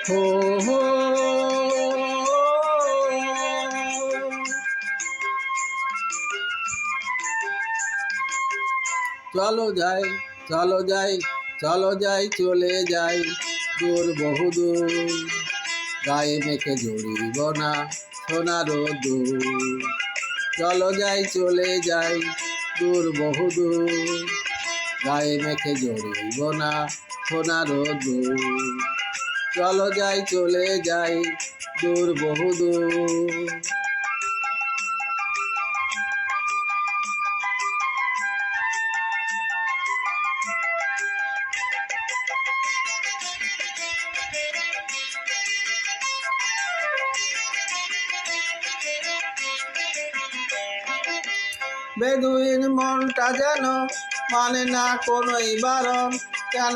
হো হো চলো যাই চলো যাই চলো যাই চলে যাই দূর বহুদূর গায়ে মেখে জড়িব না সোনার দূর চলো যাই চলে যাই দূর বহুদূর গায়ে মেখে জড়িব না সোনার দূর চলো যাই চলে যাই দূর বহুদূর। বেদুইন মনটা যেন মানে না কোনোই বারণ, কেন